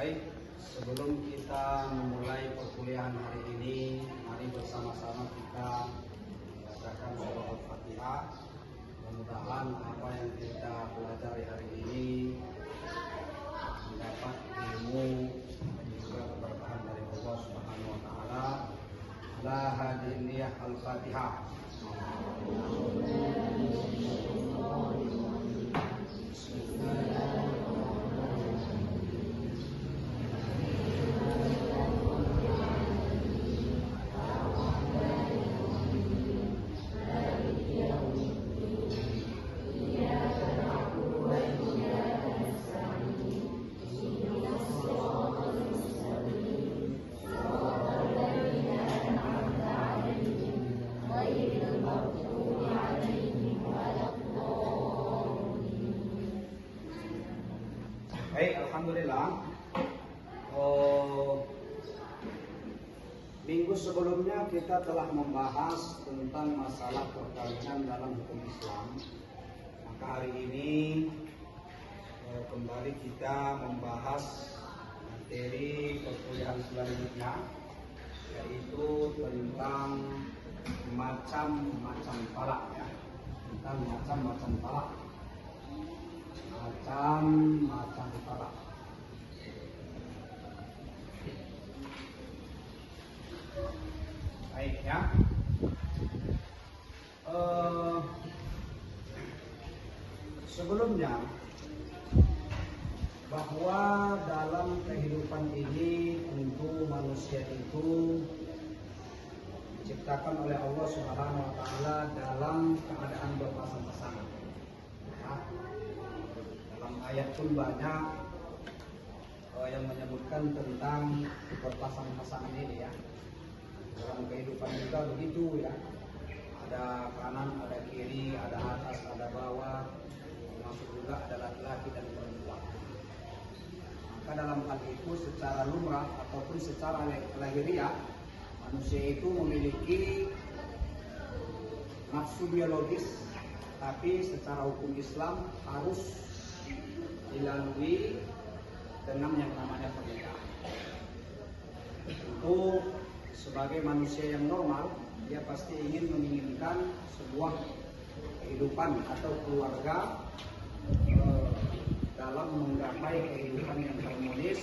Baik, sebelum kita memulai perkuliahan hari ini, mari bersama-sama kita membacakan surah Al-Fatihah. Mudah-mudahan apa yang kita pelajari hari ini mendapat ilmu dan juga keberkahan dari Allah Subhanahu wa taala. La hadiniyah Al-Fatihah. Baik, alhamdulillah. Minggu sebelumnya kita telah membahas tentang masalah perkawinan dalam hukum Islam. Maka hari ini kembali kita membahas materi perkuliahan selanjutnya, yaitu tentang macam-macam talak, ya. Tentang macam-macam talak. Macam-macam talak. Baik, ya. Sebelumnya, bahwa dalam kehidupan ini tentu manusia itu diciptakan oleh Allah Subhanahu wa taala dalam keadaan berpasang-pasangan. Ya. Dalam ayat pun banyak yang menyebutkan tentang berpasang-pasangan ini, ya. Dalam kehidupan juga begitu, ya. Ada kanan, ada kiri, ada atas, ada bawah, termasuk juga ada laki-laki dan perempuan. Maka dalam hal itu secara lumrah ataupun secara lahiriah, manusia itu memiliki nafsu biologis, tapi secara hukum Islam harus dilalui dengan yang namanya pernikahan. Tentu sebagai manusia yang normal, dia pasti menginginkan sebuah kehidupan atau keluarga dalam menggapai kehidupan yang harmonis,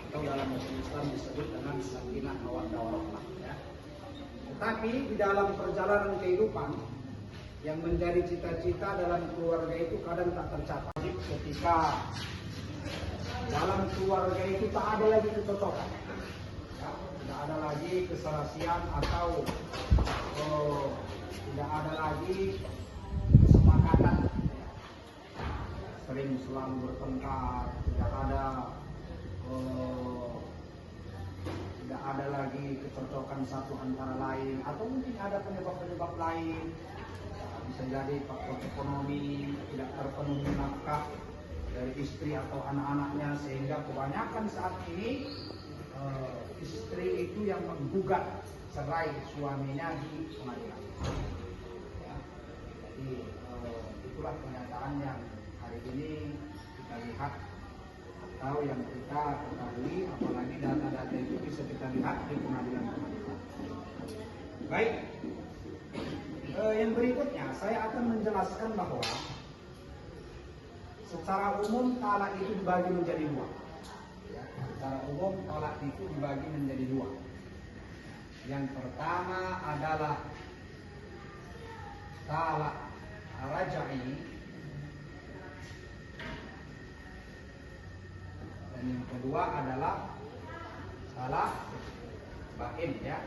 atau dalam hukum Islam disebut dengan sakinah mawaddah warahmah, ya. Tetapi di dalam perjalanan kehidupan yang menjadi cita-cita dalam keluarga itu kadang tak tercapai ketika dalam keluarga itu tak ada lagi kecocokan, ya. Tidak ada lagi keserasian atau tidak ada lagi kesepakatan. Sering selalu bertengkar, tidak ada lagi kecocokan satu antara lain, atau mungkin ada penyebab-penyebab lain. Bisa jadi faktor ekonomi, tidak terpenuhi nafkah dari istri atau anak-anaknya, sehingga kebanyakan saat ini istri itu yang menggugat cerai suaminya di pengadilan. Ya. Jadi itulah kenyataan yang hari ini kita lihat atau yang kita ketahui, apalagi data-data itu bisa kita lihat di pengadilan-pengadilan. Baik, yang berikutnya saya akan menjelaskan bahwa secara umum talak itu dibagi menjadi dua. Ya, secara umum talak itu dibagi menjadi dua. Yang pertama adalah talak raj'i, dan yang kedua adalah talak bain, ya.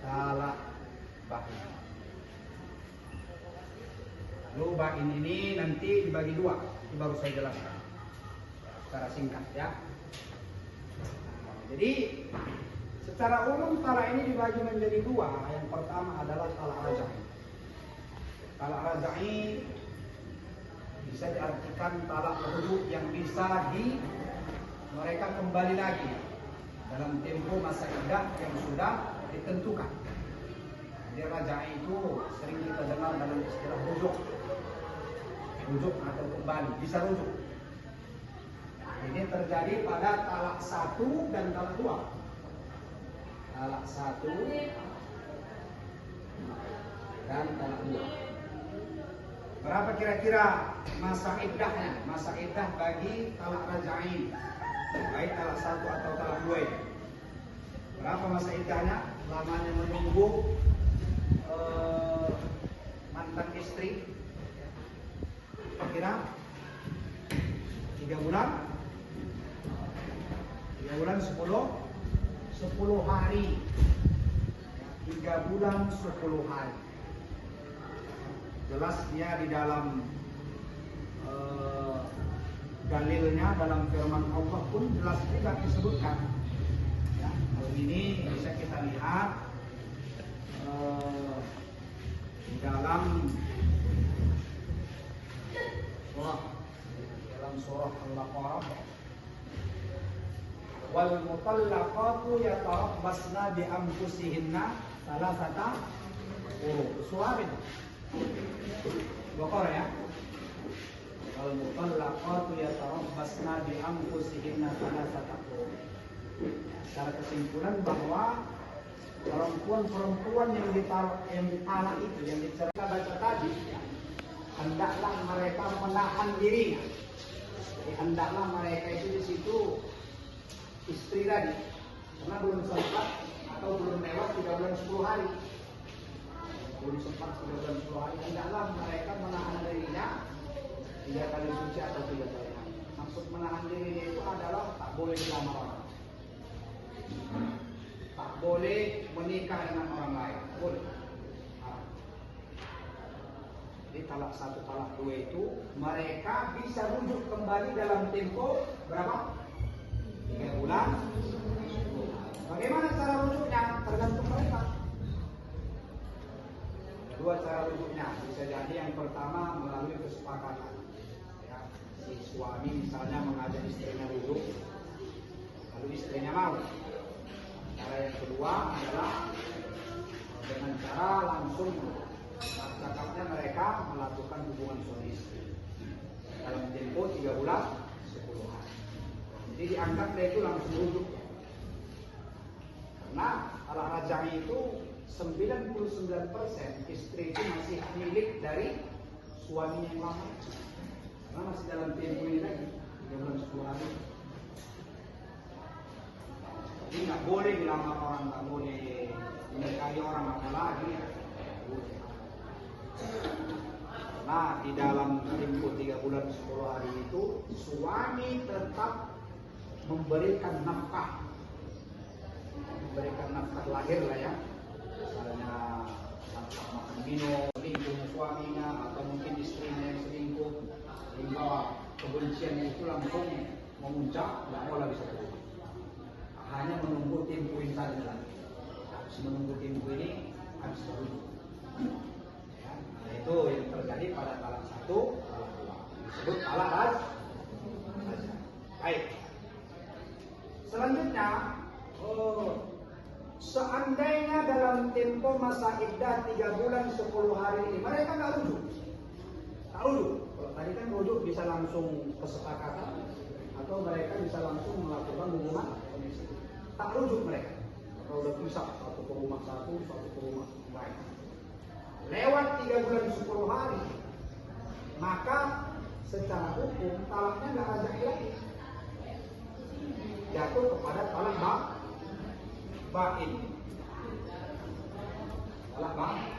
Talak bain. Lalu bain ini nanti dibagi dua, itu baru saya jelaskan secara singkat, ya. Jadi secara umum talak ini dibagi menjadi dua. Yang pertama adalah talak raj'i. Talak raj'i bisa diartikan talak rujuk yang bisa mereka kembali lagi dalam tempo masa iddah yang sudah ditentukan. Jadi raj'i itu sering kita dengar dalam istilah rujuk atau kembali, bisa rujuk. Ini terjadi pada talak 1 dan talak 2. Talak 1 dan talak 2. Berapa kira-kira masa iddahnya? Masa iddah bagi talak raja'in, baik talak 1 atau talak 2 ini. Berapa masa iddahnya? Lamanya menunggu mantan istri. Kira 3 bulan. 3 bulan 10 hari. 3 bulan 10 hari. Jelas dia di dalam dalilnya, dalam firman Allah pun jelas juga disebutkan. Ya, hal ini bisa kita lihat di dalam surah Al-Baqarah. Wal mutallaqatu yatarabbasna bi anfusihinna thalathata quru. Surah ini Baqarah ya. Wal mutallaqatu yatarabbasna bi anfusihinna thalathata quru. Secara kesimpulan bahwa perempuan-perempuan yang ditalak itu, yang dicerita baca tadi, hendaklah mereka menahan dirinya. Hendaklah mereka itu di situ istri tadi, karena belum sempat atau belum lewat 3 bulan 10 hari. Belum sempat 3 bulan 10 hari, hendaklah mereka menahan dirinya 3 kali suci atau 3 kali haid. Maksud menahan dirinya itu adalah tak boleh dilamar orang, tak boleh menikah dengan orang lain, boleh. Jadi talak 1, talak 2 itu mereka bisa rujuk kembali dalam tempo berapa? 3 bulan. Bagaimana cara rujuknya? Tergantung mereka. Dua cara rujuknya. Bisa jadi yang pertama melalui kesepakatan. Ya, si suami misalnya mengajak istrinya rujuk, lalu istrinya mau. Cara yang kedua adalah dengan cara langsung cakapnya mereka melakukan hubungan suami istri dalam tempo 3 bulan 10 hari. Jadi dianggapnya itu langsung rujuk. Karena talak raj'i itu 99% istri itu masih milik dari suami yang lama. Karena masih dalam tempo ini lagi 3 bulan 10 hari. Jadi nggak boleh dilamar orang, nggak boleh menikahi orang, apalagi ya. Nah, di dalam tempo 3 bulan 10 hari itu suami tetap memberikan nafkah lahir lah ya, misalnya nafkah makan minum, selingkuhnya suaminya atau mungkin istrinya yang selingkuh, sehingga kebenciannya itu langsung memuncak, nggak boleh bisa terus. Hanya menunggu tempo ini saja lagi. Harus menunggu tempo ini habis dulu. Itu yang terjadi pada talak 1, talak 2. Disebut talak raj'i. Baik. Selanjutnya, seandainya dalam tempo masa iddah 3 bulan 10 hari ini mereka nggak rujuk. Kalau tadi kan rujuk bisa langsung kesepakatan atau mereka bisa langsung melakukan hubungan komisi. Tak rujuk mereka. Kalau udah pisah, satu ke rumah satu, satu ke rumah lain. Lewat 3 bulan 10 hari, maka secara hukum talaknya nggak raj'i lagi, jatuh kepada talak ba'in. Talak ba'in.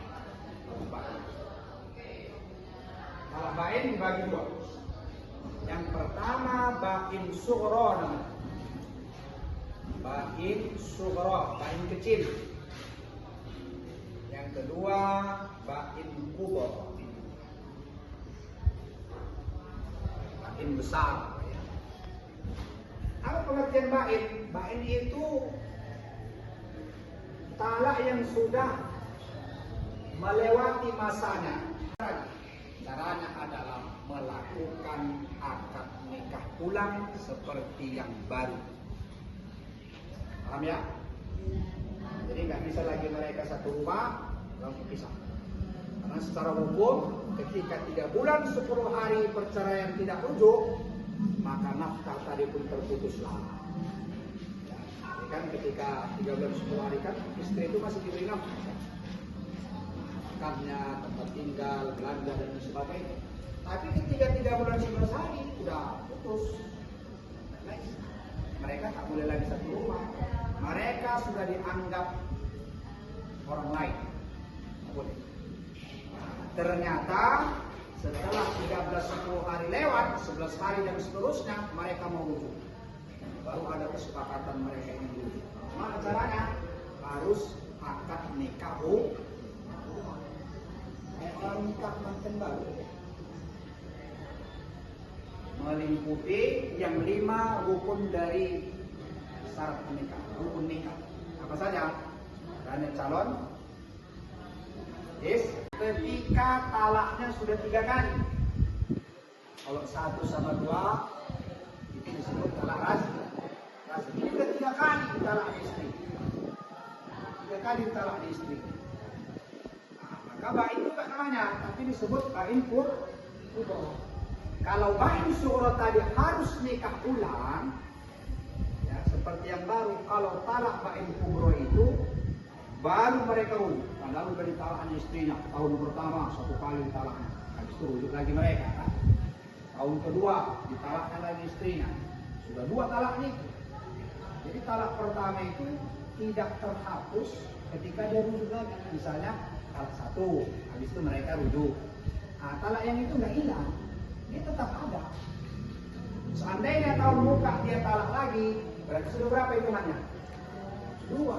Talak ba'in dibagi 2. Yang pertama ba'in sughra, ba'in sughra, ba'in kecil. Yang kedua ba'in kubra, ba'in besar. Apa pengertian ba'in? Ba'in itu talak yang sudah melewati masanya. Caranya adalah melakukan akad nikah ulang seperti yang baru. Paham ya? Jadi nggak bisa lagi mereka satu rumah langsung pisah. Karena secara hukum ketika 3 bulan 10 hari perceraian tidak rujuk, maka nafkah tadi pun terputuslah. Ya, kan ketika 3 bulan 10 hari kan istri itu masih diberi nafkah, makannya, tempat tinggal, belanja dan sebagainya. Tapi ketika 3 bulan 11 hari sudah putus, mereka tak boleh lagi satu rumah. Mereka sudah dianggap orang lain. Boleh. Ternyata setelah 13-10 hari lewat, 11 hari dan seterusnya, mereka mau rujuk. Baru ada kesepakatan mereka ini rujuk. Mana caranya? Harus akad nikah orang nikah manten baru. Meliputi yang 5 rukun dari syarat menikah, rukun nikah. Apa saja? Tanya calon. Ketika talaknya sudah 3 kali. Kalau 1 sama 2 itu disebut talak razi. Ini sudah 3 kali talak istri. 3 kali talak istri. Nah, maka bain juga namanya, tapi disebut bain kubro. Kalau bain sughra tadi harus nikah ulang, ya, seperti yang baru. Kalau talak bain kubro itu baru mereka rujuk. Lalu dari talakan istrinya tahun pertama 1 kali talaknya, habis itu rujuk lagi mereka. Kan? Tahun kedua ditalakkan lagi istrinya, sudah 2 talaknya. Jadi talak pertama itu tidak terhapus ketika dia rujuk lagi. Misalnya talak 1, habis itu mereka rujuk. Nah, talak yang itu nggak hilang. Ini tetap ada. Seandainya tahun muka dia talak lagi, berarti sudah berapa hitungannya? 2.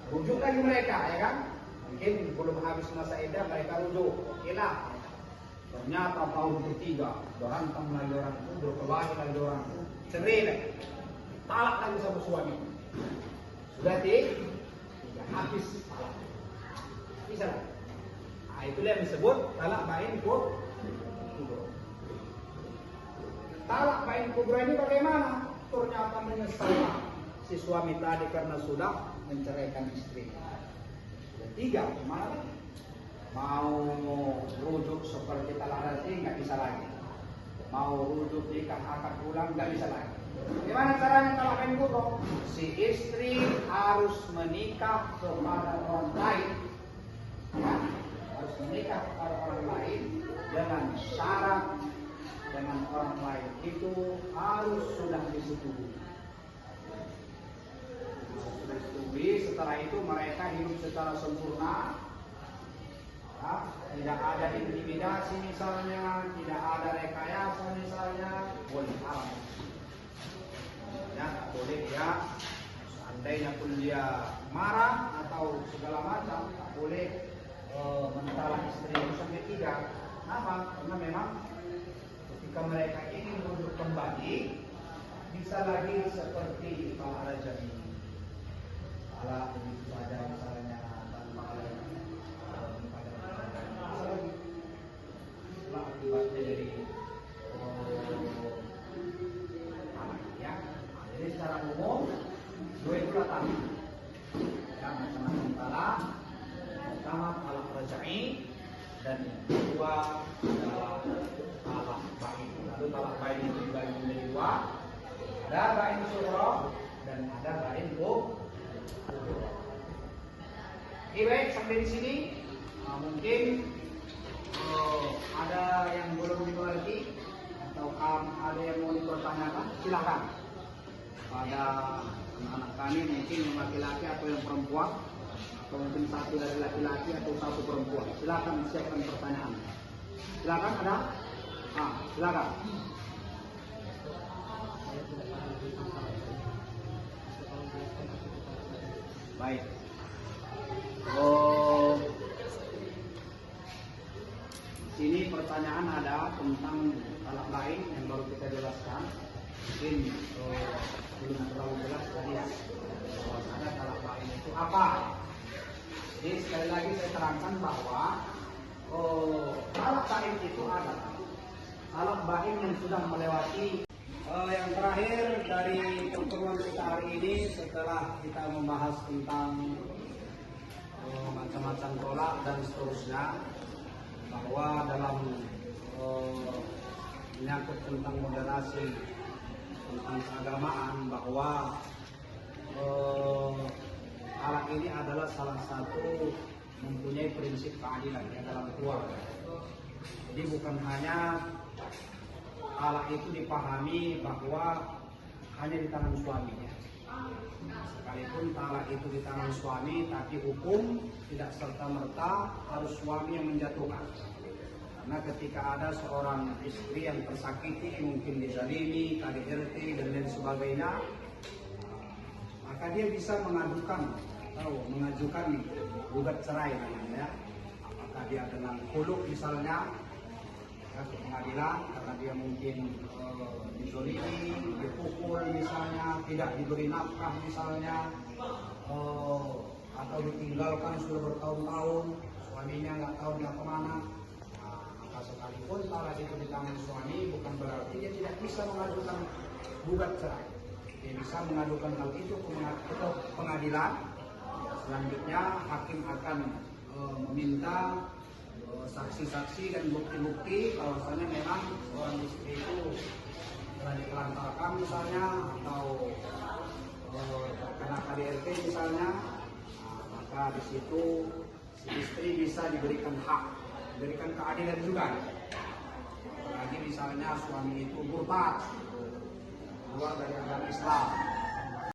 Rujuk lagi mereka, ya kan? Mungkin belum habis masa iddah mereka rujuk. Oke lah. Ternyata tahun ketiga berantem lagi orang itu, berkelahi lagi orang itu, cerai lagi, talak lagi sama suami. Sudah tidak habis talak. Bisa lah. Nah, itulah yang disebut talak bain kubro. Talak bain kubro ini bagaimana? Ternyata menyesal si suami tadi karena sudah menceraikan istri. Sudah 3, gimana lagi? Mau rujuk seperti talak razi nggak bisa lagi. Mau rujuk nikah akad ulang nggak bisa lagi. Gimana caranya talak bain kubro? Si istri harus menikah kepada orang lain. Ya, harus menikah kepada orang lain dengan syarat dengan orang lain itu harus sudah disetujui. Setelah itu mereka hidup secara sempurna, ya, tidak ada intimidasi misalnya, tidak ada rekayasa misalnya, boleh haram. Ya, tak boleh dia, seandainya pun dia marah atau segala macam, tak boleh mentalak istri sampai 3. Kenapa? Karena memang ketika mereka ingin rujuk kembali, bisa lagi seperti para raja ini. Ala begitu saja misalnya tanpa ada setelah akibatnya dari anak ya. Jadi secara umum 2 itu tadi ya, macam-macam talak. Pertama talak raj'i dan yang kedua adalah talak bain. Lalu talak bain itu dibagi menjadi 2. Ada bain sughra dan ada bain kubro. Oke, baik, sampai di sini mungkin ada yang belum dimengerti atau ada yang mau dipertanyakan, silakan. Pada anak-anak kami mungkin yang laki-laki atau yang perempuan, atau mungkin 1 dari laki-laki atau 1 perempuan. Silakan siapkan pertanyaan. Silakan ada? Silakan. Baik. Sini pertanyaan ada tentang talak lain yang baru kita jelaskan. Mungkin belum terlalu jelas tadi ya. Bahwa ada talak lain itu apa? Jadi sekali lagi saya terangkan bahwa talak lain itu adalah talak bain yang sudah melewati. Yang terakhir dari pertemuan kita hari ini setelah kita membahas tentang macam-macam tolak dan seterusnya, bahwa dalam menyangkut tentang moderasi tentang keagamaan, bahwa anak ini adalah salah satu mempunyai prinsip keadilan ya, dalam keluarga. Jadi bukan hanya anak itu dipahami bahwa hanya di tangan suaminya. Sekalipun talak itu di tangan suami, tapi hukum tidak serta-merta harus suami yang menjatuhkan. Karena ketika ada seorang istri yang tersakiti, mungkin dizalimi, KDRT dan lain sebagainya, maka dia bisa mengajukan gugat cerai namanya. Apakah dia dengan khuluk misalnya ya, ke pengadilan karena dia mungkin dizalimi, dipukul misalnya, tidak diberi nafkah misalnya, atau ditinggalkan sudah bertahun-tahun, suaminya nggak tahu dia kemana. Maka sekalipun talak itu di tangan suami, bukan berarti dia tidak bisa mengajukan gugat cerai. Dia bisa mengadukan hal itu ke pengadilan. Selanjutnya hakim akan meminta saksi-saksi dan bukti-bukti bahwasanya memang seorang istri itu telah ditelantarkan misalnya, atau terkena KDRT misalnya. Maka di situ si istri bisa diberikan hak, diberikan keadilan juga. Apalagi misalnya suami itu murtad, keluar dari agama Islam,